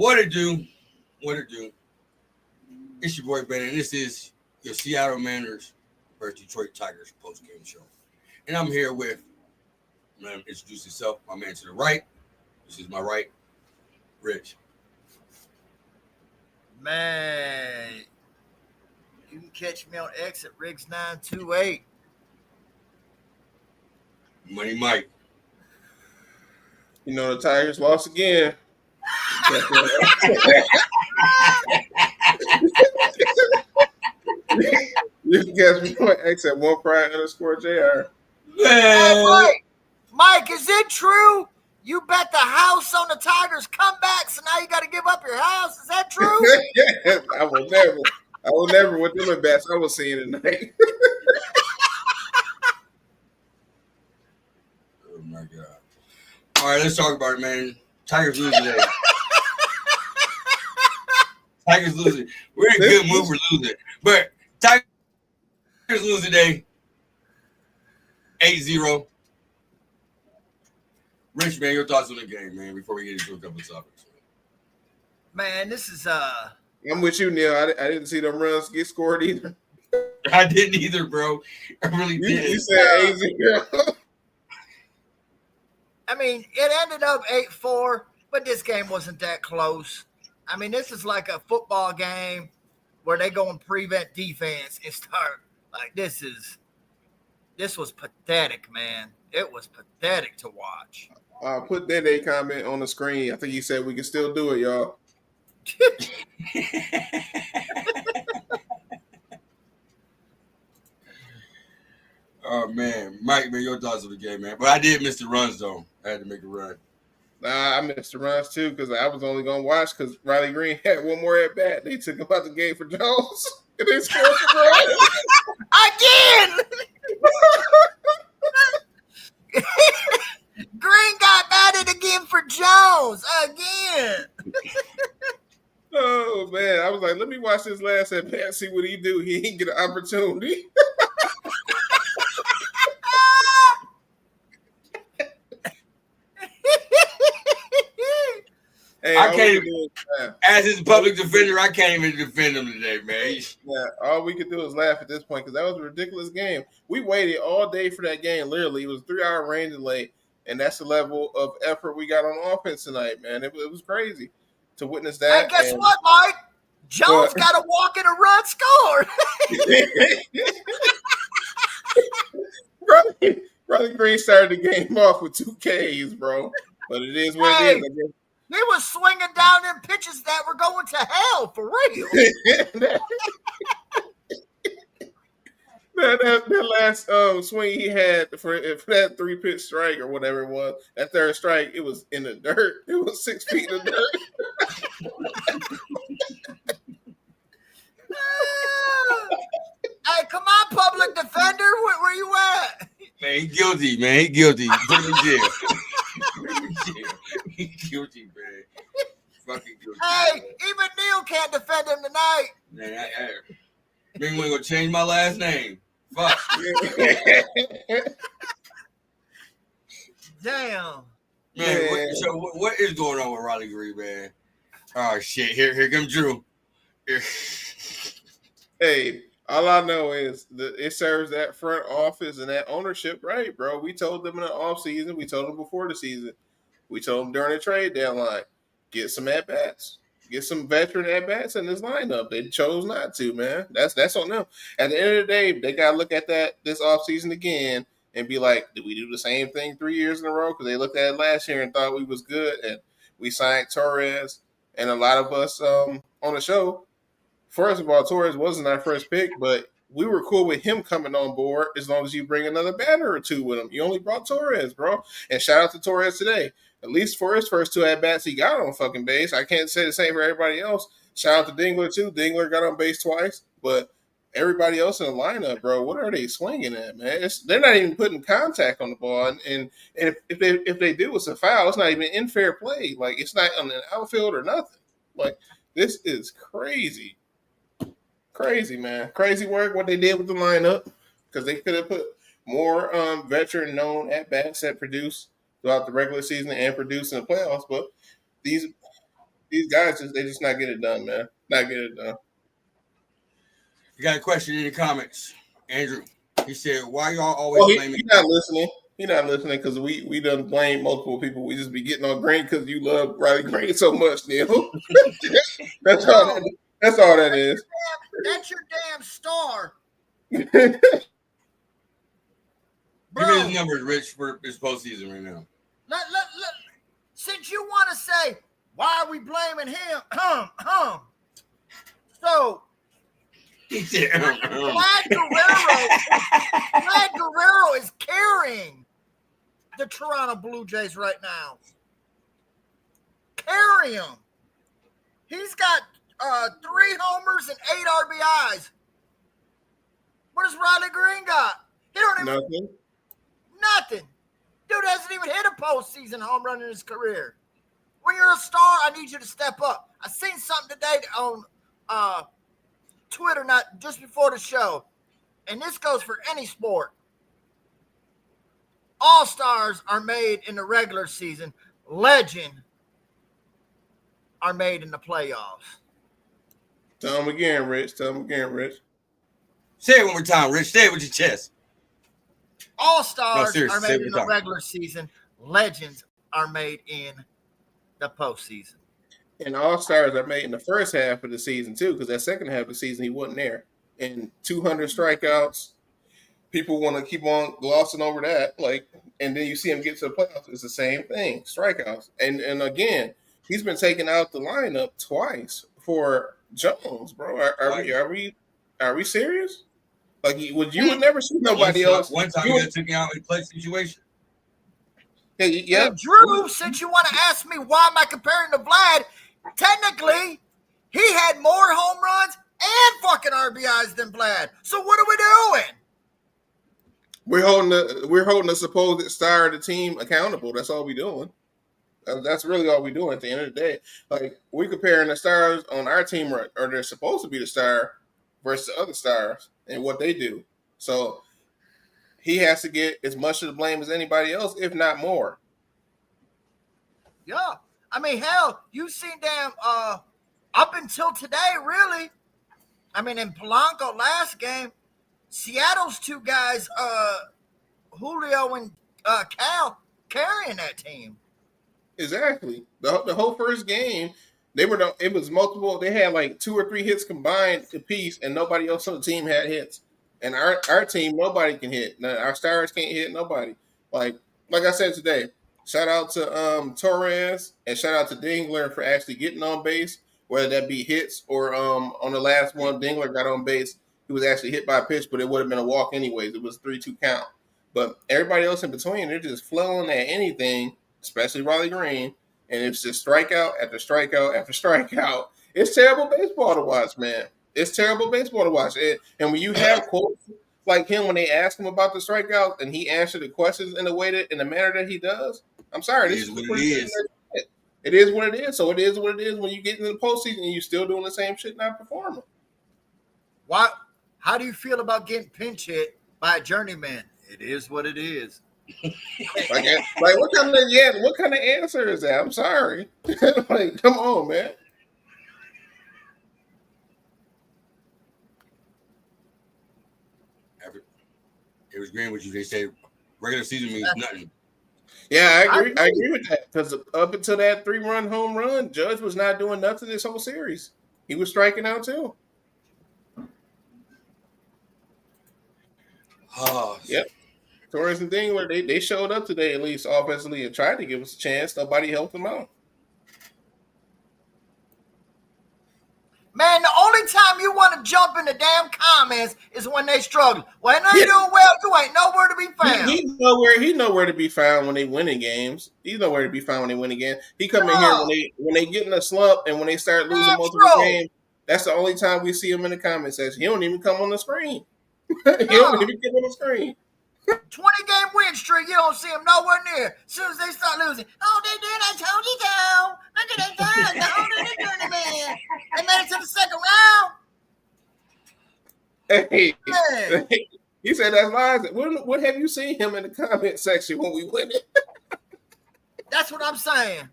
What it do? What it do? It's your boy Ben, and this is your Seattle Mariners versus Detroit Tigers post-game show. And I'm here with, man, introduce yourself, my man to the right. This is my right, Rich. Man, you can catch me on X at Riggs928. Money Mike. You know, the Tigers lost again. You can catch me on X at @1pride_JR. Man. Mike, is it true? You bet the house on the Tigers comeback, so now you got to give up your house. Is that true? I will never with them at bats I was seeing tonight. Oh my God. All right, let's talk about it, man. Tigers lose today. Tigers losing. We're in a good mood for losing. But Tigers lose today. 8-0. Rich, man, your thoughts on the game, man, before we get into a couple of topics. Man, this is I'm with you, Neil. I didn't see them runs get scored either. I didn't either, bro. I really did. You said 8-0. I mean, it ended up 8-4, but this game wasn't that close. I mean, this is like a football game where they go and prevent defense and start like this was pathetic, man. It was pathetic to watch. Put that a comment on the screen. I think he said we can still do it, y'all. Oh, man. Mike, man, your thoughts on the game, man. But I did miss the runs, though. I had to make a run. Nah, I missed the runs, too, because I was only going to watch because Riley Green had one more at bat. They took him out the game for Jones. And they scored for Riley. Again! Green got batted again for Jones. Again. Oh, man. I was like, let me watch this last at bat, see what he do. He didn't get an opportunity. Hey, I can't even, as his public defender, I can't even defend him today, man. Yeah, all we could do is laugh at this point because that was a ridiculous game. We waited all day for that game. Literally, it was a 3-hour rain delay, and that's the level of effort we got on offense tonight, man. It was crazy to witness that. And guess what, Mike? Jones got a walk and a run score. Riley Green started the game off with 2 Ks, bro. But it is what it is. I guess. He was swinging down them pitches that were going to hell, for real. that last swing he had for that 3-pitch strike or whatever it was, that third strike, it was in the dirt. It was 6 feet in the dirt. Hey, come on, public defender. Where you at? Man, he guilty, man. He guilty. Put him in jail. Put him in jail. He guilty, man. Fucking guilty. Hey, man. even Neil can't defend him tonight. Man, maybe we ain't gonna change my last name. Fuck. Damn. Man, what is going on with Riley Green, man? Oh shit! Here comes Drew. Hey, all I know is that it serves that front office and that ownership right, bro. We told them in the offseason. We told them before the season. We told them during the trade deadline, get some at-bats. Get some veteran at-bats in this lineup. They chose not to, man. That's on them. At the end of the day, they got to look at this offseason again and be like, did we do the same thing 3 years in a row? Because they looked at it last year and thought we was good. And we signed Torres. And a lot of us on the show, first of all, Torres wasn't our first pick, but we were cool with him coming on board as long as you bring another batter or two with him. You only brought Torres, bro. And shout out to Torres today. At least for his first 2 at-bats, he got on fucking base. I can't say the same for everybody else. Shout out to Dingler, too. Dingler got on base twice. But everybody else in the lineup, bro, what are they swinging at, man? They're not even putting contact on the ball. And if they do, it's a foul. It's not even in fair play. Like, it's not on the outfield or nothing. Like, this is crazy. Crazy, man. Crazy work what they did with the lineup because they could have put more veteran known at-bats that produce throughout the regular season and produce in the playoffs. But these These guys they just not get it done, man. Not get it done. You got a question in the comments, Andrew? He said, "Why y'all always Well, blaming?" he not listening. He not listening because we done blame multiple people. We just be getting on Green because you love Riley Green so much, Neil. That's all. That's all that is. That's your damn star. Give me his numbers, Rich, for his postseason right now. Since you want to say, why are we blaming him? So, Vlad Guerrero is carrying the Toronto Blue Jays right now. Carry him. He's got 3 homers and 8 RBIs. What does Riley Green got? He don't even nothing. Dude hasn't even hit a postseason home run in his career. When you're a star, I need you to step up. I seen something today on Twitter, not just before the show, and this goes for any sport. All-stars are made in the regular season. Legend are made in the playoffs. Tell him again, Rich. Tell him again, Rich. Say it one more time, Rich. Say it with your chest. All-stars are made in the regular season. Legends are made in the postseason. And all-stars are made in the first half of the season, too, because that second half of the season, he wasn't there. And 200 strikeouts, people want to keep on glossing over that. And then you see him get to the playoffs. It's the same thing, strikeouts. And again, he's been taken out the lineup twice for Jones, bro. Are we serious? You would never see nobody else. One time you took me out in a clutch situation. Yeah. And Drew, since you want to ask me why am I comparing to Vlad, technically he had more home runs and fucking RBIs than Vlad. So what are we doing? We're holding the supposed star of the team accountable. That's all we're doing. That's really all we're doing at the end of the day. We're comparing the stars on our team, or they're supposed to be the star, versus the other stars and what they do. So he has to get as much of the blame as anybody else, if not more. Yeah. I mean, hell, you've seen damn up until today, really. I mean, in Polanco last game, Seattle's 2 guys, Julio and Cal, carrying that team. Exactly. The whole first game, it was multiple. They had 2 or 3 hits combined apiece, and nobody else on the team had hits. And our team, nobody can hit. Our stars can't hit nobody. Like I said today, shout out to Torres and shout out to Dingler for actually getting on base, whether that be hits or on the last one, Dingler got on base. He was actually hit by a pitch, but it would have been a walk anyways. It was 3-2 count. But everybody else in between, they're just flailing at anything, especially Riley Green, and it's just strikeout after strikeout after strikeout. It's terrible baseball to watch, man. It's terrible baseball to watch. And when you have quotes like him when they ask him about the strikeouts and he answered the questions in the manner that he does, I'm sorry. This is what it is. It is what it is. So it is what it is when you get into the postseason and you're still doing the same shit, not performing. What? How do you feel about getting pinch hit by a journeyman? It is what it is. What kind of answer is that? I'm sorry. Come on, man. It was agreeing with you. They say regular season means nothing. Yeah, I agree with that. Because up until that 3-run home run, Judge was not doing nothing this whole series. He was striking out too. Oh, yep. Torres and Dingler, they showed up today at least offensively and tried to give us a chance. Nobody helped them out. Man, the only time you want to jump in the damn comments is when they struggle. When they doing well, you ain't nowhere to be found. He's nowhere to be found when they winning games. He's nowhere to be found when they win again. He come in here when they get in a slump and when they start losing multiple games. That's the only time we see him in the comment section. He don't even come on the screen. He don't even get on the screen. 20-game win streak, you don't see him nowhere near. As soon as they start losing, oh, they did, I told you so. Look at that guy, the journeyman. They made it to the second round. Hey, he said that's lies. What have you seen him in the comment section when we win it? That's what I'm saying.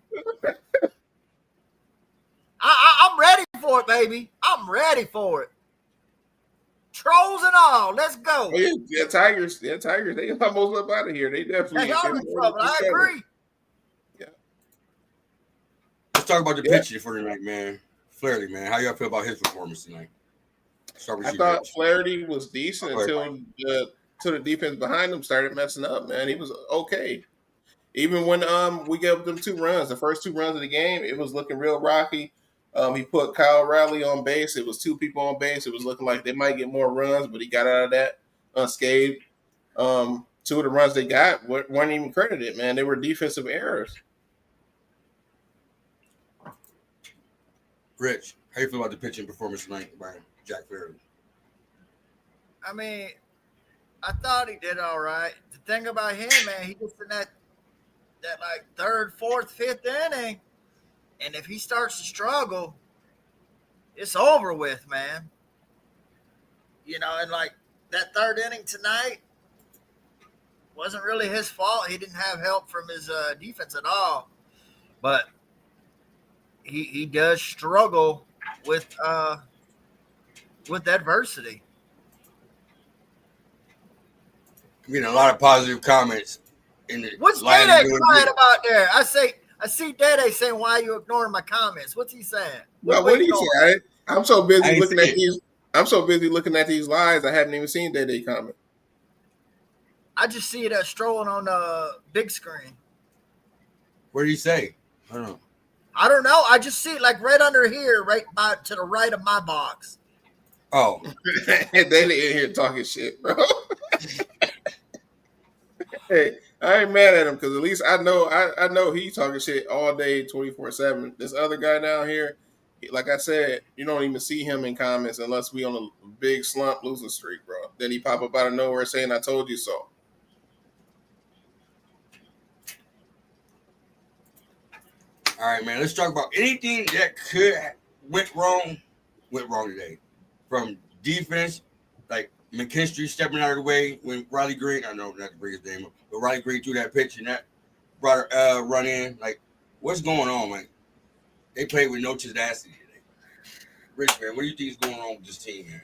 I'm ready for it, baby. I'm ready for it. Trolls and all. Let's go. Oh, yeah, Tigers. Yeah, Tigers. They almost up out of here. They definitely They are been in more trouble. than I trouble. agree. Yeah. Let's talk about the Yeah. pitching for tonight, man. Flaherty, man. How y'all feel about his performance tonight? Start with I you, thought Rich. Flaherty was decent Go ahead, until the defense behind him started messing up. Man, he was okay. Even when we gave them 2 runs, the first 2 runs of the game, it was looking real rocky. He put Kyle Riley on base. It was 2 people on base. It was looking like they might get more runs, but he got out of that unscathed. 2 of the runs they got weren't even credited, man. They were defensive errors. Rich, how you feel about the pitching performance tonight by Jack Flaherty? I mean, I thought he did all right. The thing about him, man, he gets in that like third, fourth, fifth inning, and if he starts to struggle, it's over with, man. You know, and like that third inning tonight wasn't really his fault. He didn't have help from his defense at all, but he does struggle with adversity. I'm getting a lot of positive comments in the What's line Dede of doing crying good. about there? I see Dede saying, "Why are you ignoring my comments?" What's he saying? Well, what do you say? I'm so I busy ain't looking see at it. these. I'm so busy looking at these lies. I haven't even seen Day comment. I just see it strolling on the big screen. What did he say? I don't know. I don't know. I just see it like right under here, right to the right of my box. Oh, They in here talking shit, bro. Hey, I ain't mad at him because at least I know he talking shit all day, 24/7. This other guy down here, like I said, you don't even see him in comments unless we on a big slump losing streak, bro. Then he pop up out of nowhere saying, "I told you so." all right, man. Let's talk about anything that could went wrong today. From defense, like McKinstry stepping out of the way when Riley Green, I know not to bring his name up, but Riley Green threw that pitch and that brought a run in. Like, what's going on, man? They played with no tenacity today. Rich, man, what do you think is going on with this team, man?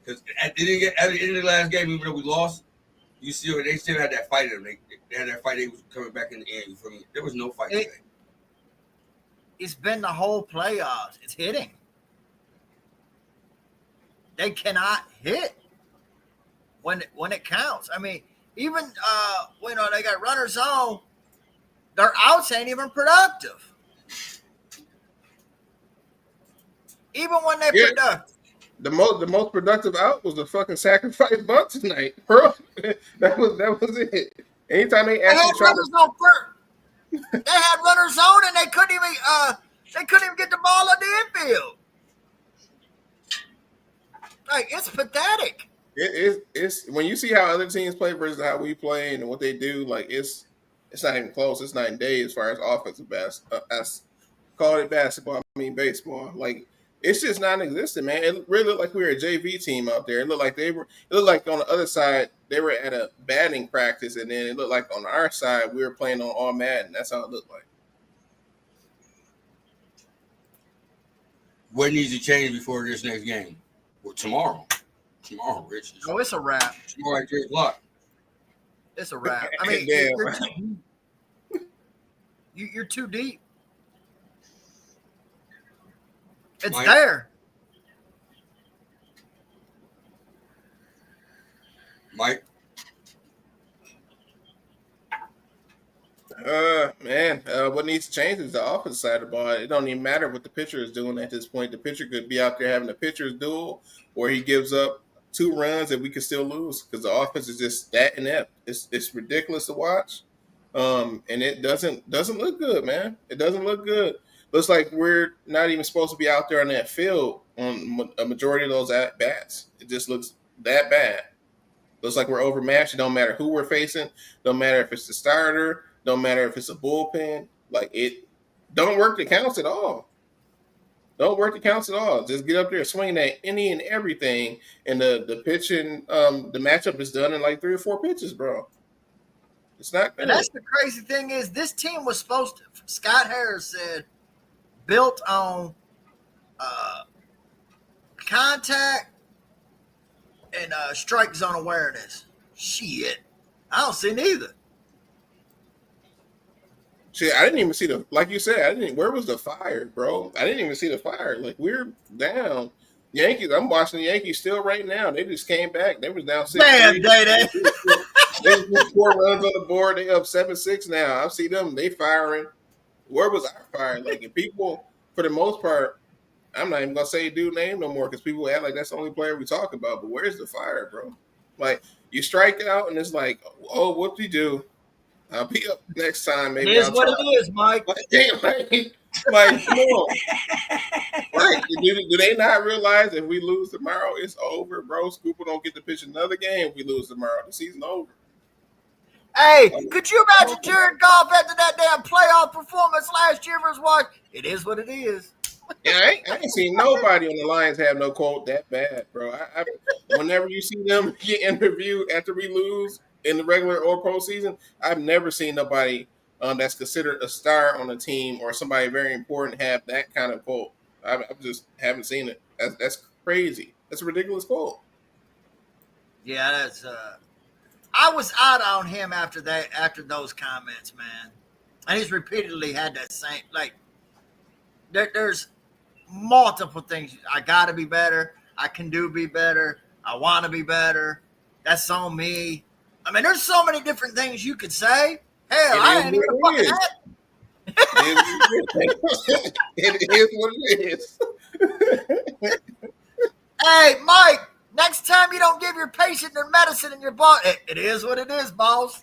Because at the end of the last game, even though we lost, you see, they still had that fight in them. They had that fight. They was coming back in the end. You feel me? There was no fight today. It's been the whole playoffs. It's hitting. They cannot hit when it counts. I mean, even when they got runners on, their outs ain't even productive. Even when they're productive. The most productive out was the fucking sacrifice bunt tonight, bro. that was it. Anytime they They had actually try to runners on first. They had runners on and they couldn't even get the ball on the infield. Like, it's pathetic. it's when you see how other teams play versus how we play and what they do, like it's not even close. It's night and day as far as offensive as call it basketball. I mean baseball. Like it's just non-existent, man. It really looked like we were a JV team out there. It looked like It looked like on the other side they were at a batting practice, and then it looked like on our side we were playing on all Madden. That's how it looked like. What needs to change before this next game? Well, tomorrow, Rich. Oh, it's a wrap. Tomorrow at 3:00. It's a wrap. I mean, Damn. you're too deep. It's Mike? there. Mike, Man, what needs to change is the offensive side of the ball. It don't even matter what the pitcher is doing at this point. The pitcher could be out there having a pitcher's duel, or he gives up 2 runs and we could still lose because the offense is just that inept. It's ridiculous to watch, and it doesn't look good, man. It doesn't look good. Looks like we're not even supposed to be out there on that field on a majority of those at bats. It just looks that bad. Looks like we're overmatched. It don't matter who we're facing. Don't matter if it's the starter. Don't matter if it's a bullpen. Like it don't work the counts at all. Don't work the counts at all. Just get up there swinging at any and everything, and the pitching, the matchup is done in like 3 or 4 pitches, bro. It's not good. And that's the crazy thing is this team was supposed to. Scott Harris said built on contact and strike zone awareness. Shit, I don't see neither. Shit, I didn't even see the, like you said, I didn't. Where was the fire, bro? I didn't even see the fire. Like, we're down. Yankees. I'm watching the Yankees still right now. They just came back. They was down 6-3. Damn, Day. They just put 4 runs on the board. They up 7-6 now. I see them. They firing. Where was our fire? Like, and people, for the most part, I'm not even gonna say dude name no more because people act like that's the only player we talk about. But where's the fire, bro? Like, you strike out and it's like, oh, what we do? I'll be up next time. It Maybe is I'll what try. it is, Mike. Like, damn, like, come on. Right. Do they not realize if we lose tomorrow, it's over, bro? Scooper don't get to pitch another game if we lose tomorrow. The season's over. Hey, could you imagine Jared Goff after that damn playoff performance last year versus what? It is what it is. Yeah, I ain't seen nobody on the Lions have no quote that bad, bro. Whenever you see them get interviewed after we lose in the regular or postseason, I've never seen nobody that's considered a star on a team or somebody very important have that kind of quote. I just haven't seen it. That's crazy. That's a ridiculous quote. Yeah, that's. I was out on him after those comments, man, and he's repeatedly had that same like. There's multiple things. I got to be better. I can be better. I want to be better. That's on me. I mean, there's so many different things you could say. Hell, I ain't even fucking had. It is what it is. Hey, Mike, next time you don't give your patient their medicine in your body, it is what it is, boss.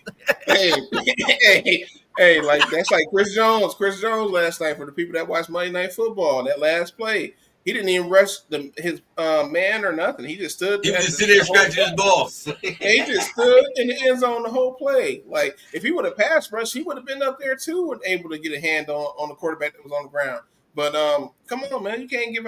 Hey, like that's like Chris Jones. Chris Jones last night, for the people that watch Monday Night Football, that last play, he didn't even rush his man or nothing. He just stood. He was just sitting there scratching his balls. He just stood in the end zone the whole play. Like, if he would have pass rushed, he would have been up there too and able to get a hand on the quarterback that was on the ground. But come on, man, you can't give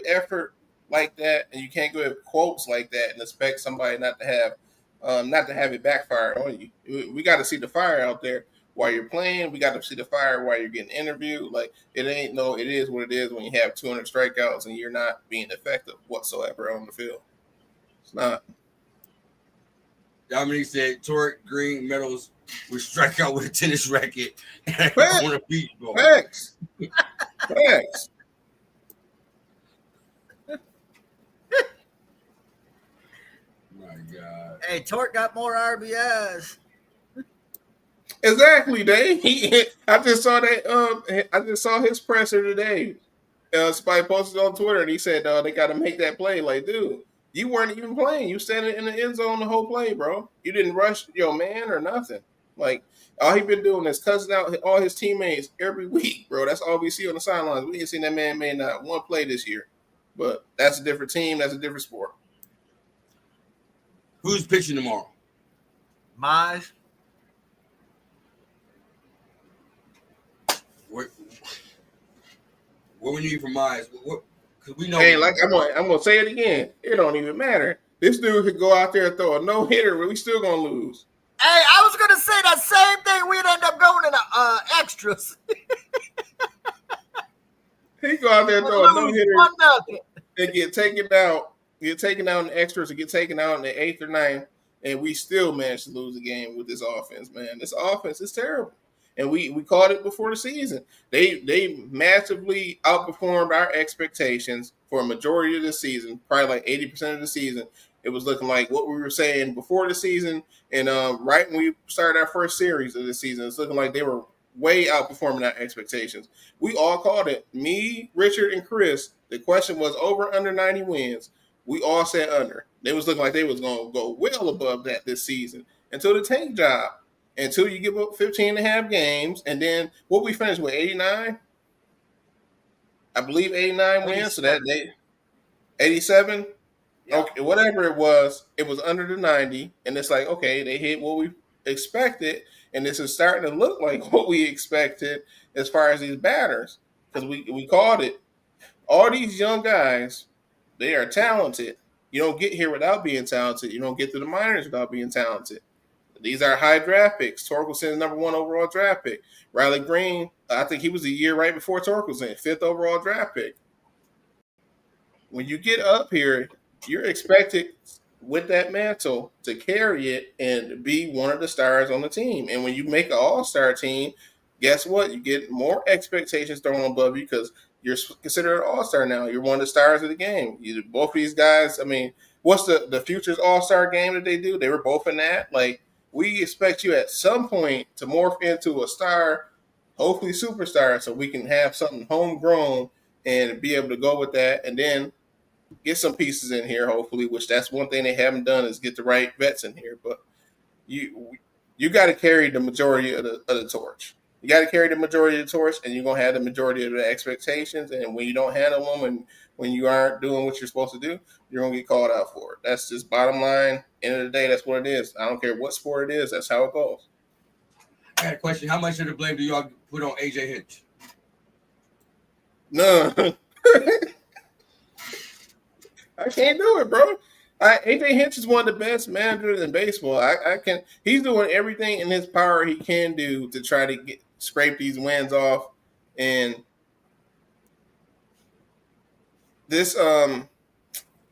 effort like that, and you can't give quotes like that and expect somebody not to have it backfire on you. We got to see the fire out there while you're playing. We got to see the fire while you're getting interviewed. Like, it is what it is when you have 200 strikeouts and you're not being effective whatsoever on the field. It's not. Dominique said Torrey Green Meadows would strike out with a tennis racket on a beach ball. Facts. My God. Hey, Torque got more RBIs. Exactly, Dave. I just saw that. I just saw his presser today. Somebody posted on Twitter, and he said they got to make that play. Like, dude, you weren't even playing. You standing in the end zone the whole play, bro. You didn't rush your man or nothing. Like, all he been doing is cussing out all his teammates every week, bro. That's all we see on the sidelines. We ain't seen that man made not one play this year. But that's a different team. That's a different sport. Who's pitching tomorrow? Mize. What we need from Mize? Because we know. Hey, like I'm gonna say it again. It don't even matter. This dude could go out there and throw a no hitter, but we still gonna lose. Hey, I was gonna say that same thing. We'd end up going in the extras. He go out there and throw a no hitter and get taken out in the extras, and get taken out in the 8th or 9th, and we still managed to lose the game with this offense, man. This offense is terrible. And we called it before the season. They massively outperformed our expectations for a majority of the season, probably like 80% of the season. It was looking like what we were saying before the season, and right when we started our first series of the season, it's looking like they were way outperforming our expectations. We all called it. Me, Richard, and Chris. The question was over under 90 wins. We all said under. They was looking like they was going to go well above that this season until the tank job. Until you give up 15 and a half games, and then what we finished with 89, I believe 89 wins. So that they 87, yeah. Okay, whatever it was under the 90, and it's like, okay, they hit what we expected, and this is starting to look like what we expected as far as these batters, because we called it. All these young guys, they are talented. You don't get here without being talented. You don't get to the minors without being talented. These are high draft picks. Torkelson's number 1 overall draft pick. Riley Green, I think he was a year right before Torkelson, 5th overall draft pick. when you get up here, you're expected with that mantle to carry it and be one of the stars on the team. And when you make an all-star team, guess what? You get more expectations thrown above you because you're considered an all-star now. You're one of the stars of the game. Both of these guys, I mean, what's the Futures all-star game that they do? They were both in that. Like, we expect you at some point to morph into a star, hopefully superstar, so we can have something homegrown and be able to go with that. And then get some pieces in here, hopefully, which that's one thing they haven't done is get the right vets in here. But you got to carry the majority of the torch. You got to carry the majority of the torch, and you're gonna have the majority of the expectations. And when you don't handle them, and when you aren't doing what you're supposed to do, you're gonna get called out for it. That's just bottom line. End of the day, that's what it is. I don't care what sport it is. That's how it goes. I got a question. How much of the blame do y'all put on AJ Hinch? None. I can't do it, bro. AJ Hinch is one of the best managers in baseball. I can. He's doing everything in his power he can do to try to scrape these wins off. And this, how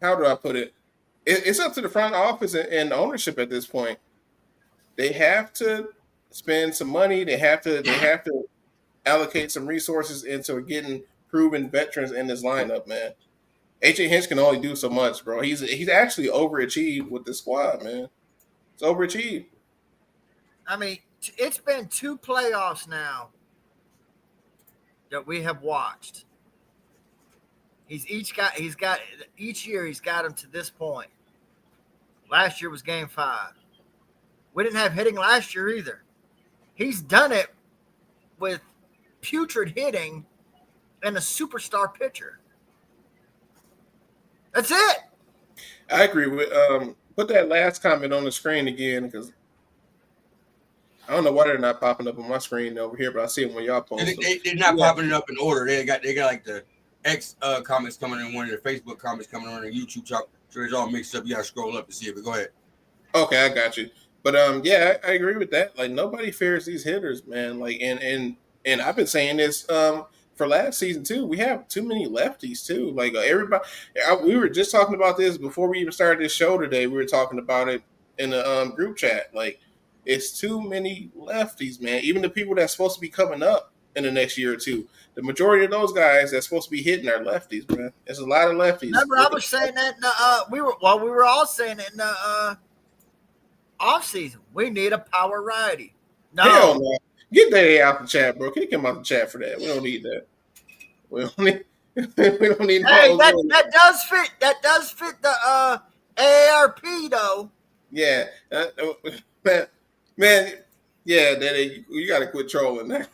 do I put it? It's up to the front office and ownership at this point. They have to spend some money. They have to allocate some resources into getting proven veterans in this lineup, man. AJ Hinch can only do so much, bro. He's actually overachieved with the squad, man. It's overachieved. I mean, it's been 2 playoffs now that we have watched. Each year he's got him to this point. Last year was Game 5. We didn't have hitting last year either. He's done it with putrid hitting and a superstar pitcher. That's it. I agree with put that last comment on the screen again because I don't know why they're not popping up on my screen over here, but I see them when y'all post them. They're not popping it up in order. They got like the X comments coming in, one of the Facebook comments coming on the YouTube chop. So it's all mixed up. You gotta scroll up to see it. But go ahead. Okay, I got you. But yeah, I agree with that. Like nobody fears these hitters, man. Like and I've been saying this for last season too. We have too many lefties too. Like everybody, we were just talking about this before we even started this show today. We were talking about it in the group chat. Like it's too many lefties, man. Even the people that's supposed to be coming up in the next year or two, the majority of those guys that's supposed to be hitting are lefties, man. There's a lot of lefties. Remember, I was saying that we were all saying it in the off season. We need a power righty. No. Hell no. Get that out the chat, bro. Kick him out the chat for that. We don't need that. We don't need. We don't need. Hey, that does fit. That does fit the AARP though. Yeah, man. Yeah, Daddy, you got to quit trolling now.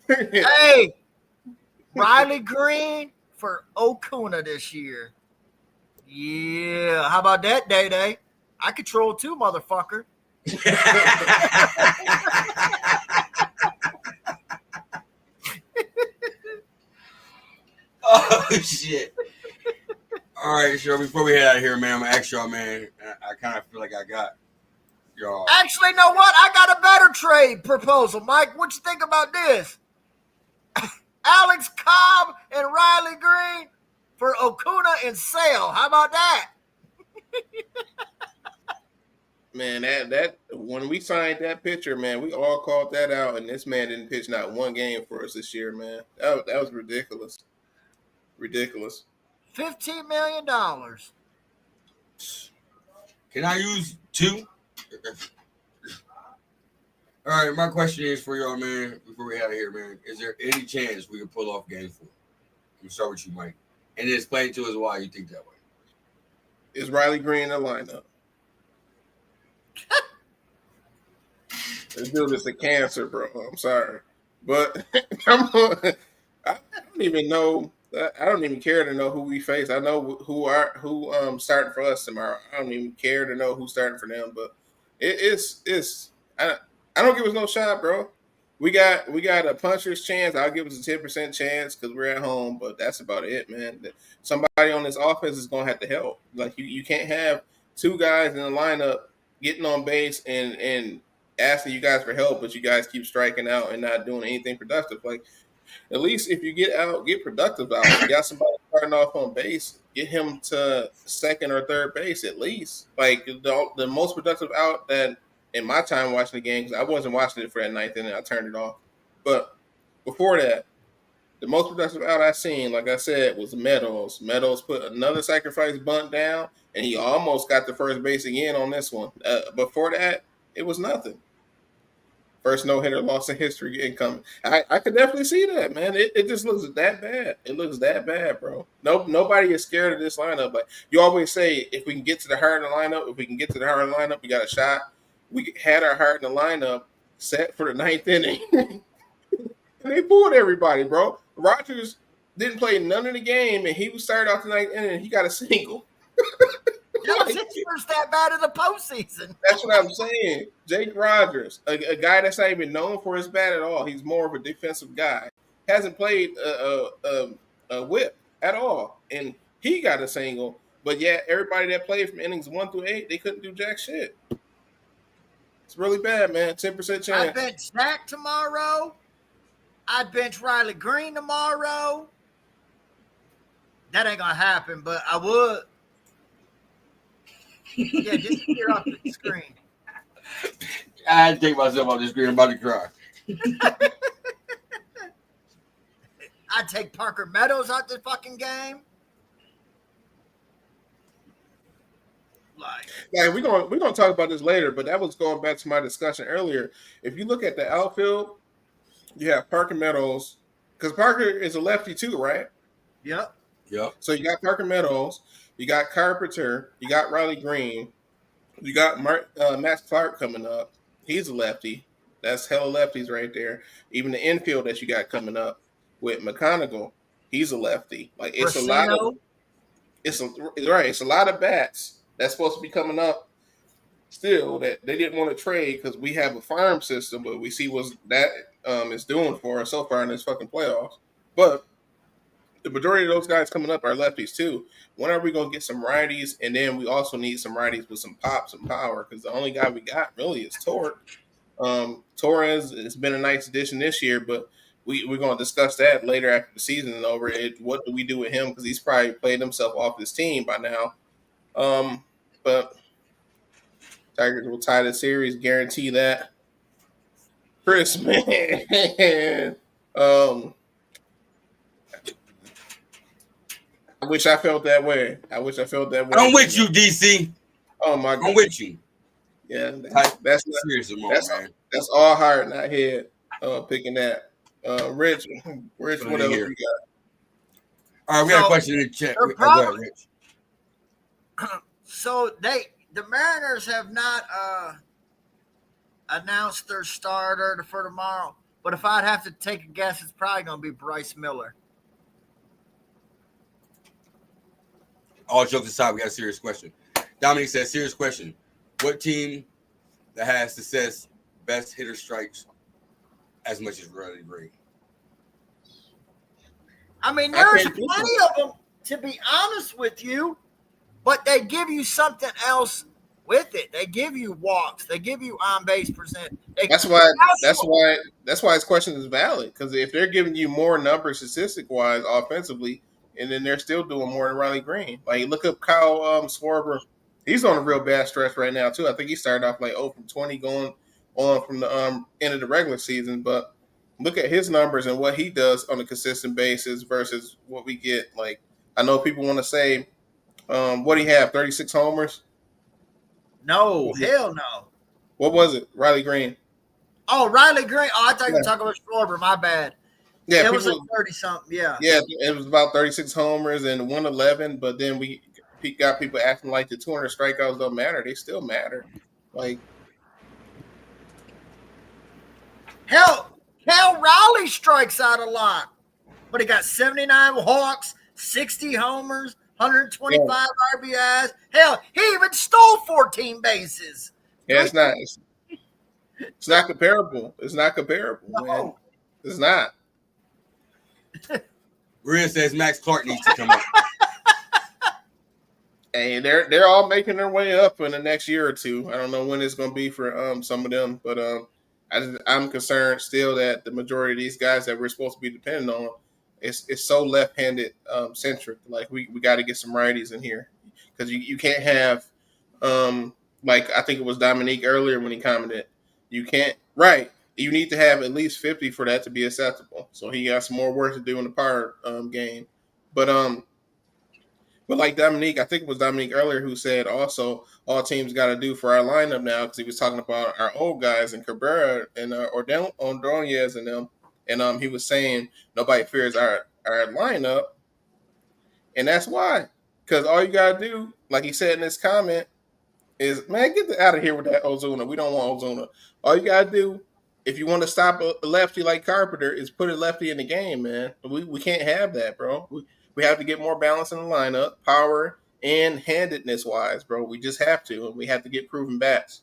Hey, Riley Green for Okuna this year. Yeah, how about that, Day? I control too, motherfucker. Oh shit! All right, so before we head out of here, man, I'm gonna ask y'all, man. I kind of feel like I got y'all. Actually, know what? I got a better trade proposal, Mike. What you think about this? Alex Cobb and Riley Green for Okuna and Sale. How about that? Man, that when we signed that pitcher, man, we all called that out, and this man didn't pitch not one game for us this year, man. That was ridiculous. Ridiculous. $15 million. Can I use 2? All right, my question is for y'all, man. Before we out of here, man, is there any chance we can pull off Game 4? I'm gonna start with you, Mike, and then explain to us why you think that way. Is Riley Green in the lineup? This dude is a cancer, bro. I'm sorry, but I don't even know. I don't even care to know who we face. I know who starting for us tomorrow. I don't even care to know who's starting for them. But it's I don't give us no shot, bro. We got a puncher's chance. I'll give us a 10% chance because we're at home, but that's about it, man. Somebody on this offense is gonna have to help. Like you can't have 2 guys in the lineup getting on base and asking you guys for help, but you guys keep striking out and not doing anything productive. Like At least if you get out, get productive out. If you got somebody starting off on base, get him to second or third base at least. Like the most productive out that in my time watching the game, because I wasn't watching it for that ninth inning, I turned it off. But before that, the most productive out I seen, like I said, was Meadows. Meadows put another sacrifice bunt down, and he almost got the first base again on this one. Before that, it was nothing. First no hitter loss in history incoming. I could definitely see that, man. It just looks that bad. It looks that bad, bro. Nobody is scared of this lineup. But you always say if we can get to the heart of the lineup, we got a shot. We had our heart in the lineup set for the ninth inning. And they pulled everybody, bro. Rogers didn't play none of the game, and he was started off the ninth inning, and he got a single. First that bad in the postseason. That's what I'm saying. Jake Rogers, a guy that's not even known for his bat at all. He's more of a defensive guy. Hasn't played a whip at all, and he got a single. But yeah, everybody that played from innings 1 through 8, they couldn't do jack shit. It's really bad, man. 10% chance. I bench Zach tomorrow. I'd bench Riley Green tomorrow. That ain't gonna happen, but I would. Yeah, just clear off the screen. I had to take myself off the screen. I'm about to cry. I'd take Parker Meadows out the fucking game. Like we're gonna talk about this later, but that was going back to my discussion earlier. If you look at the outfield, you have Parker Meadows, because Parker is a lefty too, right? Yep. So you got Parker Meadows, you got Carpenter, you got Riley Green, you got Max Clark coming up. He's a lefty. That's hella lefties right there. Even the infield that you got coming up with McConaughey, he's a lefty. Like it's Racino. a lot of it's a lot of bats that's supposed to be coming up still that they didn't want to trade because we have a farm system, but we see what that is doing for us so far in this fucking playoffs. But the majority of those guys coming up are lefties too. When are we gonna get some righties? And then we also need some righties with some pop, some power, because the only guy we got really is Torque. Torres has been a nice addition this year, but we're going to discuss that later after the season is over. What do we do with him? Because he's probably played himself off his team by now. But Tigers will tie the series, guarantee that. Chris, man, I wish I felt that way. I'm with you, DC. Oh my God, I'm with you. Yeah, that's serious, man. That's all heart, not head. Picking that. Rich, what else we got? All right, we got a question in the chat. Go ahead, Rich. So the Mariners have not announced their starter for tomorrow. But if I'd have to take a guess, it's probably going to be Bryce Miller. All jokes aside, we got a serious question. Dominic says, serious question. What team that has success best hitter strikes as much as Riley Green? I mean, there's plenty of them, to be honest with you, but they give you something else with it. They give you walks. They give you on-base percent. That's why his question is valid, because if they're giving you more numbers statistic-wise offensively, and then they're still doing more than Riley Green. Like, look up Kyle Schwarber. He's on a real bad stretch right now, too. I think he started off like 0 from 20 going on from the end of the regular season. But look at his numbers and what he does on a consistent basis versus what we get. Like, I know people want to say, what do you have, 36 homers? No, hell no. What was it? Riley Green. Oh, Riley Green. Oh, I thought you were talking about Schwarber. My bad. Yeah, it was like 30-something, yeah. Yeah, it was about 36 homers and 111, but then we got people acting like the 200 strikeouts don't matter. They still matter. Like, hell, Cal Raleigh strikes out a lot, but he got 79 walks, 60 homers, 125 RBIs. Hell, he even stole 14 bases. Yeah, it's not comparable. It's not comparable, man. It's not. Maria says Max Clark needs to come up. Hey, they're all making their way up in the next year or two. I don't know when it's going to be for some of them, but I'm concerned still that the majority of these guys that we're supposed to be depending on it's so left-handed centric. Like we got to get some righties in here because you can't have like I think it was Dominique earlier when he commented, you can't right. You need to have at least 50 for that to be acceptable. So he got some more work to do in the power game. But but like Dominique, I think it was Dominique earlier who said also all teams got to do for our lineup now because he was talking about our old guys and Cabrera and Ordonez and them, and he was saying nobody fears our lineup, and that's why because all you got to do, like he said in this comment, is man get out of here with that Ozuna. We don't want Ozuna. All you got to do if you want to stop a lefty like Carpenter is put a lefty in the game, man. We can't have that, bro. We have to get more balance in the lineup, power and handedness wise, bro. We just have to, and we have to get proven bats.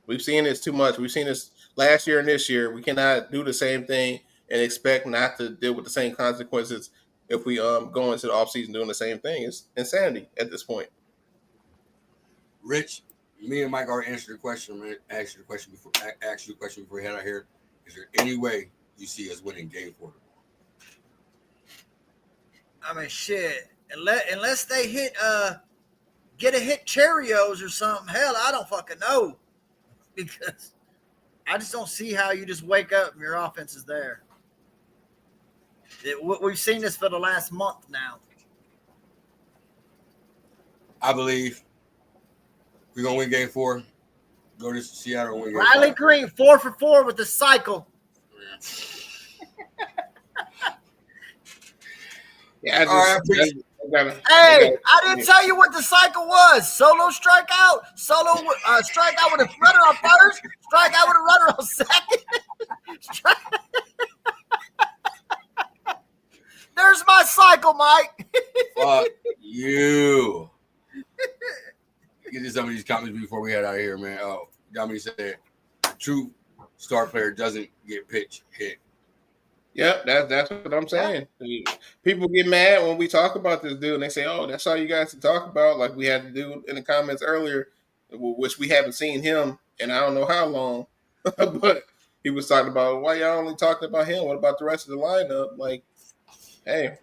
We've seen this too much. We've seen this last year and this year. We cannot do the same thing and expect not to deal with the same consequences if we go into the offseason doing the same thing. It's insanity at this point. Rich, me and Mike already answered the question. Man, asked you the question before we head out here. Is there any way you see us winning Game 4? I mean, shit. Unless they get a hit Cheerios or something. Hell, I don't fucking know. Because I just don't see how you just wake up and your offense is there. We've seen this for the last month now. I believe we're going to win Game 4. Go to Seattle and win Game Riley 5. Green, 4 for 4 with the cycle. Yeah, I I didn't tell you what the cycle was. Solo strikeout, strikeout with a runner on first, strikeout with a runner on second. There's my cycle, Mike. Fuck you. Get to some of these comments before we head out of here, man. Oh, Dominic said, a true star player doesn't get pitch hit. Yep, that's what I'm saying. People get mad when we talk about this dude, and they say, "Oh, that's all you guys to talk about." Like we had to do in the comments earlier, which we haven't seen him in I don't know how long. But he was talking about why y'all only talking about him. What about the rest of the lineup? Like, hey,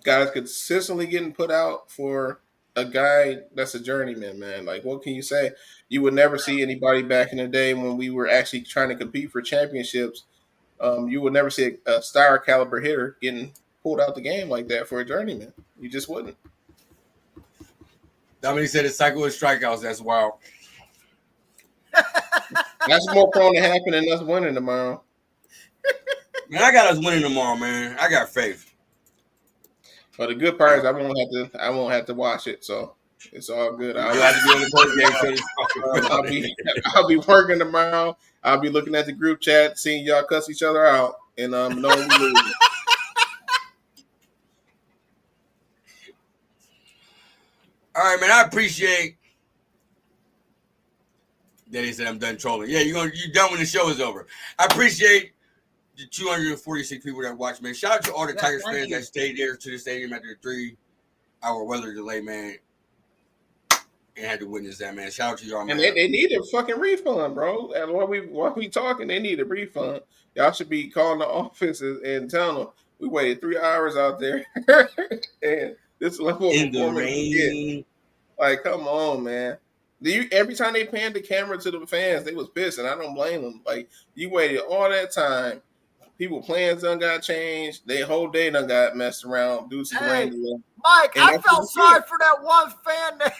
guys consistently getting put out for a guy that's a journeyman, man. Like, what can you say? You would never see anybody back in the day when we were actually trying to compete for championships. You would never see a star caliber hitter getting pulled out the game like that for a journeyman. You just wouldn't. Dominic said the cycle of strikeouts. That's wild. That's more prone to happen than us winning tomorrow. Man, I got us winning tomorrow, man. I got faith. But the good part is I won't have to watch it, so it's all good. You'll have to be on the postgame. I'll be working tomorrow. I'll be looking at the group chat, seeing y'all cuss each other out, and knowing we lose. All right, man. I appreciate that he said I'm done trolling. Yeah, you're done when the show is over. I appreciate the 246 people that watched, man. Shout out to all the Tigers fans that stayed there to the stadium after the 3-hour weather delay, man. And had to witness that, man. Shout out to y'all, man. And they need a fucking refund, bro. And while we talking, they need a refund. Y'all should be calling the office and telling them we waited 3 hours out there, and this level of in the performance we get. rain. Like, come on, man. Every time they panned the camera to the fans, they was pissed, and I don't blame them. Like, you waited all that time. People plans done got changed. Their whole day done got messed around due to the rain delay. Mike, I felt sorry for that one fan that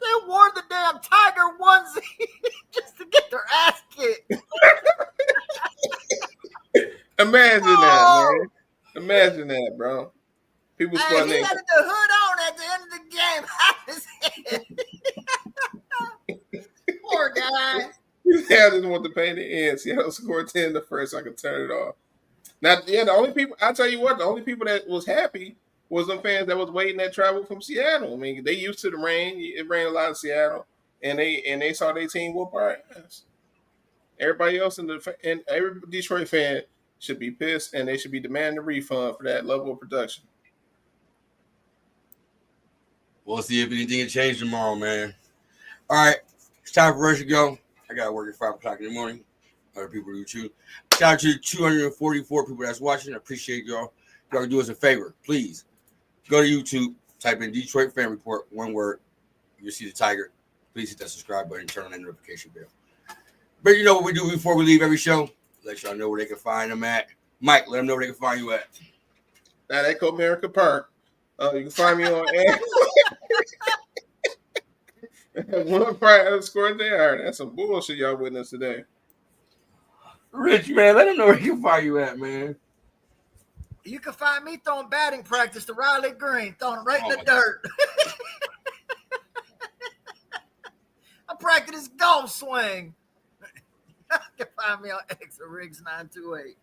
they wore the damn Tiger onesie just to get their ass kicked. Imagine that, man. Imagine that, bro. People He had the hood on at the end of the game. Poor guy. Yeah, I just want to pay the end. Seattle scored 10 the first, so I could turn it off. Now, yeah, the only people, I tell you what, the only people that was happy was them fans that was waiting that travel from Seattle. I mean, they used to the rain. It rained a lot in Seattle, and they saw their team whoop our ass. Everybody else and every Detroit fan should be pissed, and they should be demanding a refund for that level of production. We'll see if anything can change tomorrow, man. All right, it's time for us to go. I got to work at 5 o'clock in the morning. Other people do too. Shout out to the 244 people that's watching. I appreciate y'all. Y'all can do us a favor. Please go to YouTube, type in Detroit Fan Report, one word. You'll see the tiger. Please hit that subscribe button and turn on that notification bell. But you know what we do before we leave every show? Let y'all know where they can find them at. Mike, let them know where they can find you at. At Echo America Park. You can find me on @1_JR. That's some bullshit y'all witnessed today. Rich, man, let them know where they can find you at, man. You can find me throwing batting practice to Riley Green, throwing him right in the dirt. I'm practicing his golf swing. You can find me on X or Riggs 928.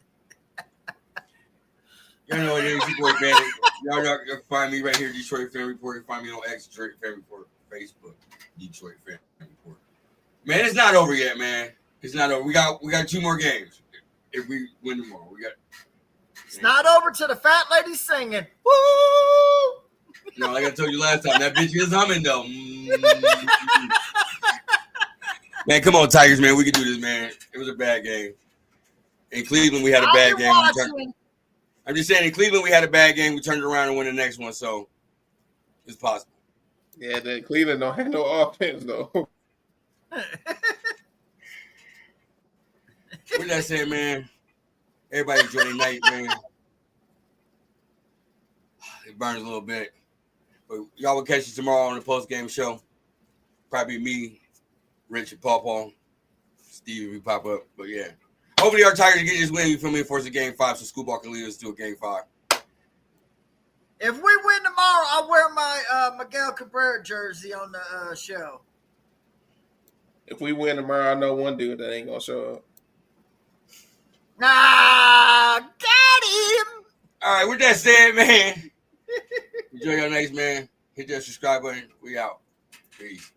You know what it is, your boy Bandit. Y'all can find me right here, Detroit Fan Report. You can find me on X, Detroit Fan Report, Facebook, Detroit Fan Report. Man, it's not over yet, man. It's not over. We got 2 more games. If we win tomorrow, we got. It's not over till the fat lady's singing. Woo! You know, like I told you last time, that bitch is humming though. Man, come on, Tigers, man. We can do this, man. It was a bad game. In Cleveland, we had a bad game. I'm just saying, in Cleveland, we had a bad game. We turned it around and won the next one, so it's possible. Yeah, the Cleveland don't have no offense, though. With that said, man, everybody enjoy the night, man. It burns a little bit. But y'all will catch us tomorrow on the post-game show. Probably me, Rich, and Paul. Steve, if we pop up. But, yeah. Hopefully our Tigers get this win. You feel me? For us a game 5, so Schoolball can lead us to a game 5. If we win tomorrow, I'll wear my Miguel Cabrera jersey on the show. If we win tomorrow, I know one dude that ain't going to show up. Got him. All right, with that said, man, enjoy your nights, man. Hit that subscribe button. We out. Peace.